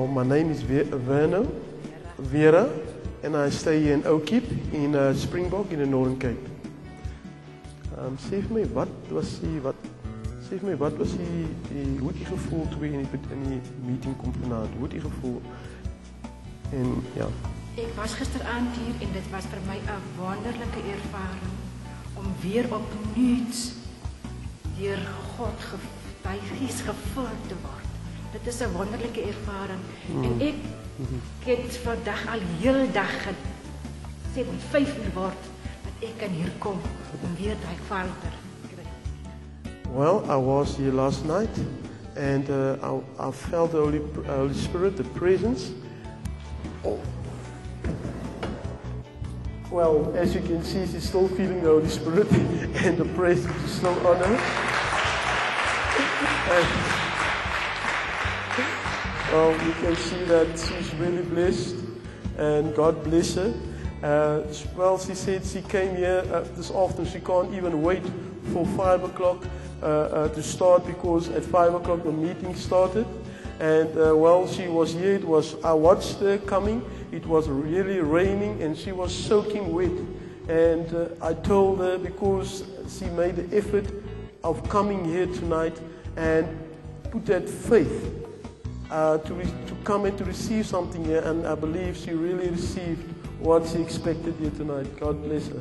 Well, my name is Vera, and I stay here in Oakkeep in Springbok in the Northern Cape. Sê vir my, wat was hoe het jy gevoel toe jy in die meeting kom vanaand? Hoe het jy gevoel? En ja. Ik was gisteraand hier en dit was voor mij een wonderlijke ervaring om weer opnieuw door God bij Geest gevuld te worden. Dit is een wonderlijke ervaring. En ik heb vandaag al heel dag gezegd, 5 uur wordt, dat ik kan hier komen om weer die ervaring te krijgen. Well, I was here last night, and I felt the Holy Spirit, the presence. Oh. Well, as you can see, she's still feeling the Holy Spirit, and the presence is still on her. You can see that she's really blessed, and God bless her. Well, she said she came here this afternoon. She can't even wait for 5 o'clock to start, because at 5 o'clock the meeting started. And while she was here, I watched her coming. It was really raining, and she was soaking wet. And I told her, because she made the effort of coming here tonight and put that faith to come and to receive something here, and I believe she really received what she expected here tonight. God bless her.